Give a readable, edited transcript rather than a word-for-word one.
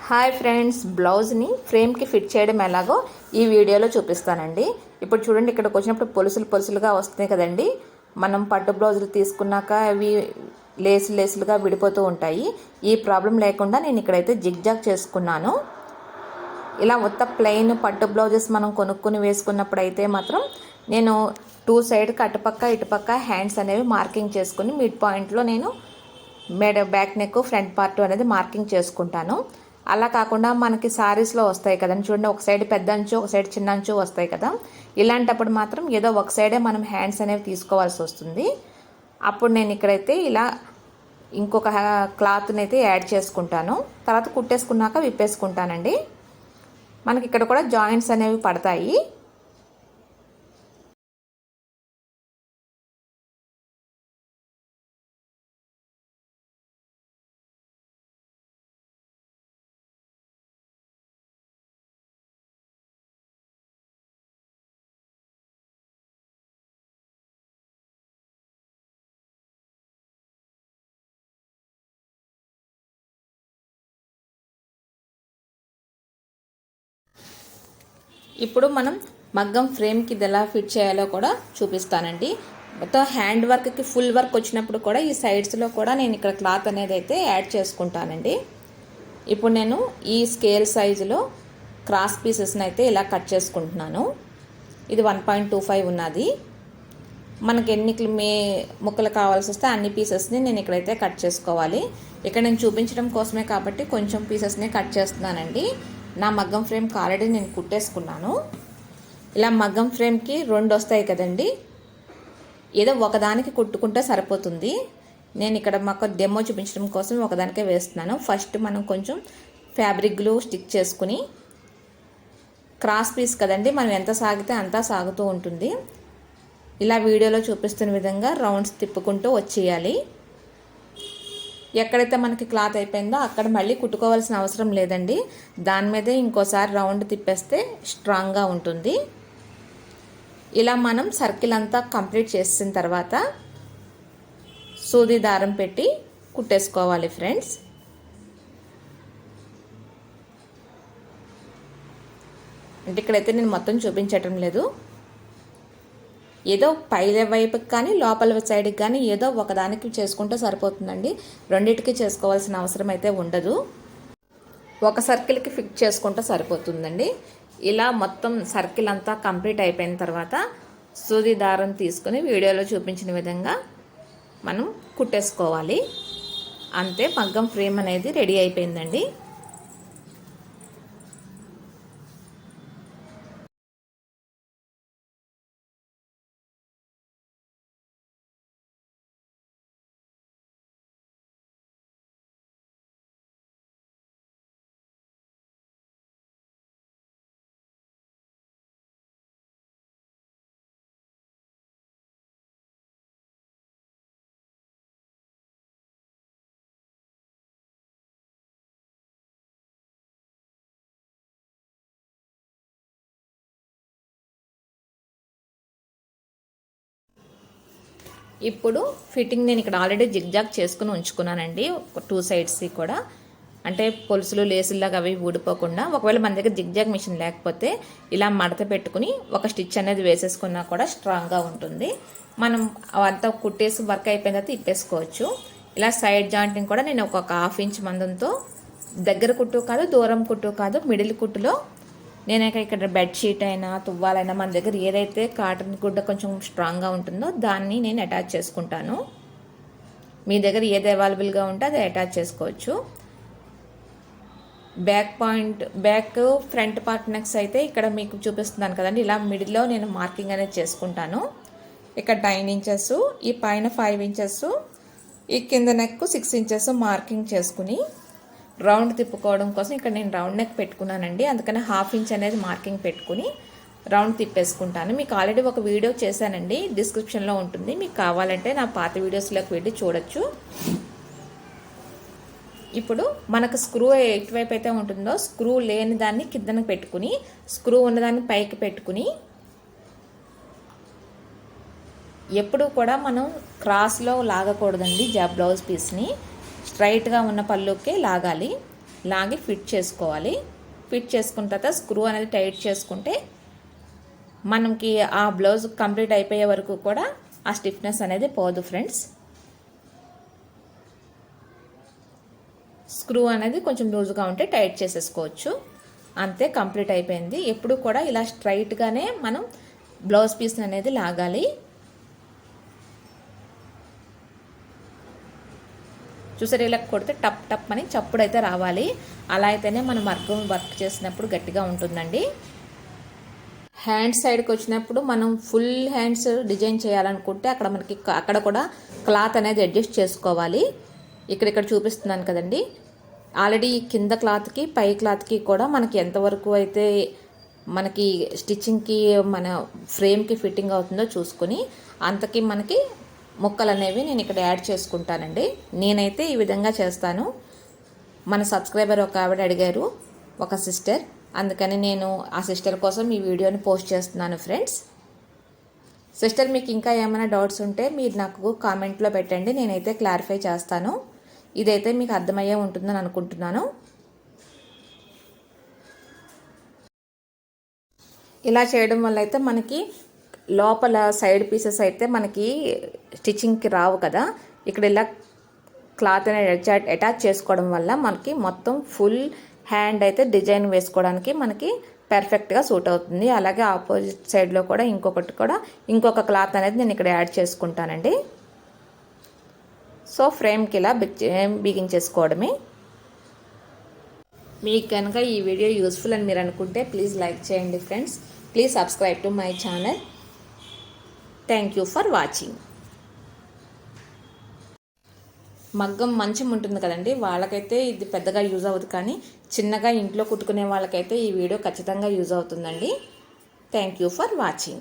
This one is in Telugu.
హాయ్ ఫ్రెండ్స్, బ్లౌజ్ని ఫ్రేమ్కి ఫిట్ చేయడం ఎలాగో ఈ వీడియోలో చూపిస్తానండి. ఇప్పుడు చూడండి, ఇక్కడికి వచ్చినప్పుడు పొలుసులుగా వస్తున్నాయి కదండి. మనం పట్టు బ్లౌజులు తీసుకున్నాక అవి లేసులుగా విడిపోతూ ఉంటాయి. ఈ ప్రాబ్లం లేకుండా నేను ఇక్కడైతే జిగ్జాగ్ చేసుకున్నాను. ఇలా ఉత్త ప్లెయిన్ పట్టు బ్లౌజెస్ మనం కొనుక్కొని వేసుకున్నప్పుడు అయితే మాత్రం నేను 2 సైడ్కి అటుపక్క ఇటుపక్క హ్యాండ్స్ అనేవి మార్కింగ్ చేసుకుని మిడ్ పాయింట్లో నేను బ్యాక్ నెక్ ఫ్రంట్ పార్ట్ అనేది మార్కింగ్ చేసుకుంటాను. అలా కాకుండా మనకి సారీస్లో వస్తాయి కదండి, చూడండి ఒక సైడ్ పెద్ద అంచు ఒక సైడ్ చిన్న అంచు వస్తాయి కదా. ఇలాంటప్పుడు మాత్రం ఏదో ఒక సైడే మనం హ్యాండ్స్ అనేవి తీసుకోవాల్సి వస్తుంది. అప్పుడు నేను ఇక్కడైతే ఇలా ఇంకొక క్లాత్ని అయితే యాడ్ చేసుకుంటాను. తర్వాత కుట్టేసుకున్నాక విప్పేసుకుంటానండి. మనకి ఇక్కడ కూడా జాయింట్స్ అనేవి పడతాయి. ఇప్పుడు మనం మగ్గం ఫ్రేమ్కి ఇది ఎలా ఫిట్ చేయాలో కూడా చూపిస్తానండి. మొత్తం హ్యాండ్ వర్క్కి ఫుల్ వర్క్ వచ్చినప్పుడు కూడా ఈ సైడ్స్లో కూడా నేను ఇక్కడ క్లాత్ అనేది అయితే యాడ్ చేసుకుంటానండి. ఇప్పుడు నేను ఈ స్కేల్ సైజులో క్రాస్ పీసెస్ని అయితే ఇలా కట్ చేసుకుంటున్నాను. ఇది 1.25 ఉన్నది. మనకి ఎన్ని ముక్కలు కావాల్సి వస్తే అన్ని పీసెస్ని నేను ఇక్కడైతే కట్ చేసుకోవాలి. ఇక్కడ నేను చూపించడం కోసమే కాబట్టి కొంచెం పీసెస్ని కట్ చేస్తున్నానండి. నా మగ్గం ఫ్రేమ్కి ఆల్రెడీ నేను కుట్టేసుకున్నాను. ఇలా మగ్గం ఫ్రేమ్కి 2 వస్తాయి కదండి, ఏదో ఒకదానికి కుట్టుకుంటే సరిపోతుంది. నేను ఇక్కడ మాకు డెమో చూపించడం కోసం ఒకదానికే వేస్తున్నాను. ఫస్ట్ మనం కొంచెం ఫ్యాబ్రిక్ గ్లూ స్టిక్ చేసుకుని, క్రాస్ పీస్ కదండి, మనం ఎంత సాగితే అంతా సాగుతూ ఉంటుంది. ఇలా వీడియోలో చూపిస్తున్న విధంగా రౌండ్స్ తిప్పుకుంటూ వచ్చేయాలి. ఎక్కడైతే మనకి క్లాత్ అయిపోయిందో అక్కడ మళ్ళీ కుట్టుకోవాల్సిన అవసరం లేదండి. దాని మీదే ఇంకోసారి రౌండ్ తిప్పేస్తే స్ట్రాంగ్గా ఉంటుంది. ఇలా మనం సర్కిల్ అంతా కంప్లీట్ చేసిన తర్వాత సూది దారం పెట్టి కుట్టేసుకోవాలి ఫ్రెండ్స్. అంటే ఇక్కడైతే నేను మొత్తం చూపించటం లేదు, ఏదో పై వైపుకి కానీ లోపల సైడ్కి కానీ ఏదో ఒకదానికి చేసుకుంటే సరిపోతుందండి. రెండింటికి చేసుకోవాల్సిన అవసరం అయితే ఉండదు. ఒక సర్కిల్కి ఫిక్స్ చేసుకుంటే సరిపోతుందండి. ఇలా మొత్తం సర్కిల్ అంతా కంప్లీట్ అయిపోయిన తర్వాత సూది దారం తీసుకుని వీడియోలో చూపించిన విధంగా మనం కుట్టేసుకోవాలి. అంతే, మగ్గం ఫ్రేమ్ అనేది రెడీ అయిపోయిందండి. ఇప్పుడు ఫిట్టింగ్ నేను ఇక్కడ ఆల్రెడీ జిగ్జాగ్ చేసుకుని ఉంచుకున్నానండి, 2 సైడ్స్ కూడా. అంటే పొలుసులు లేసుల్లాగా అవి ఊడిపోకుండా. ఒకవేళ మన దగ్గర జిగ్జాగ్ మిషన్ లేకపోతే ఇలా మడత పెట్టుకుని ఒక స్టిచ్ అనేది వేసేసుకున్నా కూడా స్ట్రాంగ్గా ఉంటుంది. మనం అంతా కుట్టేసి వర్క్ అయిపోయిన తర్వాత ఇప్పేసుకోవచ్చు. ఇలా సైడ్ జాయింటింగ్ కూడా నేను ఒక 1/2 ఇంచ్ మందంతో, దగ్గర కుట్టు కాదు దూరం కుట్టు కాదు, మిడిల్ కుట్టులో నేను ఇక్కడ బెడ్షీట్ అయినా తువ్వాలైనా మన దగ్గర ఏదైతే కాటన్ గుడ్డ కొంచెం స్ట్రాంగ్గా ఉంటుందో దాన్ని నేను అటాచ్ చేసుకుంటాను. మీ దగ్గర ఏది అవైలబుల్గా ఉంటే అది అటాచ్ చేసుకోవచ్చు. బ్యాక్ ఫ్రంట్ పార్ట్ నెక్స్ అయితే ఇక్కడ మీకు చూపిస్తున్నాను కదండి, ఇలా మిడిల్లో నేను మార్కింగ్ అనేది చేసుకుంటాను. ఇక్కడ 9 ఇంచెస్, ఈ పైన 5 ఇంచెస్, ఈ కింద నెక్ 6 ఇంచెస్ మార్కింగ్ చేసుకుని రౌండ్ తిప్పుకోవడం కోసం ఇక్కడ నేను రౌండ్ నెక్ పెట్టుకున్నానండి. అందుకని 1/2 ఇంచ్ అనేది మార్కింగ్ పెట్టుకుని రౌండ్ తిప్పేసుకుంటాను. మీకు ఆల్రెడీ ఒక వీడియో చేశానండి, డిస్క్రిప్షన్లో ఉంటుంది. మీకు కావాలంటే నా పాత వీడియోస్లోకి వెళ్ళి చూడొచ్చు. ఇప్పుడు మనకు స్క్రూ ఎటువైపు అయితే ఉంటుందో స్క్రూ లేని దాన్ని కిందన పెట్టుకుని, స్క్రూ ఉన్నదాన్ని పైకి పెట్టుకుని, ఎప్పుడు కూడా మనం క్రాస్లో లాగకూడదండి. బ్లౌజ్ పీస్ని స్ట్రైట్గా ఉన్న పళ్ళుకే లాగాలి. లాగి ఫిట్ చేసుకోవాలి. ఫిట్ చేసుకున్న తర్వాత స్క్రూ అనేది టైట్ చేసుకుంటే మనకి ఆ బ్లౌజ్ కంప్లీట్ అయిపోయే వరకు కూడా ఆ స్టిఫ్నెస్ అనేది పోదు ఫ్రెండ్స్. స్క్రూ అనేది కొంచెం లూజ్గా ఉంటే టైట్ చేసేసుకోవచ్చు. అంతే, కంప్లీట్ అయిపోయింది. ఎప్పుడు కూడా ఇలా స్ట్రైట్గానే మనం బ్లౌజ్ పీస్ అనేది లాగాలి. చూసారు, ఇలా కొడితే టప్ టప్ అని చప్పుడు అయితే రావాలి. అలా అయితేనే మనం వర్క్ చేసినప్పుడు గట్టిగా ఉంటుందండి. హ్యాండ్ సైడ్కి వచ్చినప్పుడు మనం ఫుల్ హ్యాండ్స్ డిజైన్ చేయాలనుకుంటే అక్కడ కూడా క్లాత్ అనేది అడ్జస్ట్ చేసుకోవాలి. ఇక్కడ చూపిస్తున్నాను కదండి, ఆల్రెడీ కింద క్లాత్కి పై క్లాత్కి కూడా మనకి ఎంతవరకు అయితే మనకి స్టిచ్చింగ్కి మన ఫ్రేమ్కి ఫిట్టింగ్ అవుతుందో చూసుకొని అంతకి మనకి ముక్కలు అనేవి నేను ఇక్కడ యాడ్ చేసుకుంటానండి. నేనైతే ఈ విధంగా చేస్తాను. మన సబ్స్క్రైబర్ ఒక ఆవిడ అడిగారు, ఒక సిస్టర్, అందుకని నేను ఆ సిస్టర్ కోసం ఈ వీడియోని పోస్ట్ చేస్తున్నాను ఫ్రెండ్స్. సిస్టర్, మీకు ఇంకా ఏమైనా డౌట్స్ ఉంటే మీరు నాకు కామెంట్లో పెట్టండి, నేనైతే క్లారిఫై చేస్తాను. ఇదైతే మీకు అర్థమయ్యే ఉంటుందని అనుకుంటున్నాను. ఇలా చేయడం వల్ల అయితే మనకి లోపల సైడ్ పీసెస్ అయితే మనకి స్టిచ్చింగ్కి రావు కదా. ఇక్కడ ఇలా క్లాత్ అనేది అటాచ్ చేసుకోవడం వల్ల మనకి మొత్తం ఫుల్ హ్యాండ్ అయితే డిజైన్ వేసుకోవడానికి మనకి పర్ఫెక్ట్గా సూట్ అవుతుంది. అలాగే ఆపోజిట్ సైడ్లో కూడా ఇంకొక క్లాత్ అనేది నేను ఇక్కడ యాడ్ చేసుకుంటానండి. సో ఫ్రేమ్కి ఇలా బిగించేసుకోవడమే. మీకు కనుక ఈ వీడియో యూస్ఫుల్ అని మీరు అనుకుంటే ప్లీజ్ లైక్ చేయండి friends. Please subscribe to my channel. Thank you for watching. మగ్గం మంచం ఉంటుంది కదండి, వాళ్ళకైతే ఇది పెద్దగా యూజ్ అవ్వదు, కానీ చిన్నగా ఇంట్లో కుట్టుకునే వాళ్ళకైతే ఈ వీడియో ఖచ్చితంగా యూజ్ అవుతుందండి. Thank you for watching.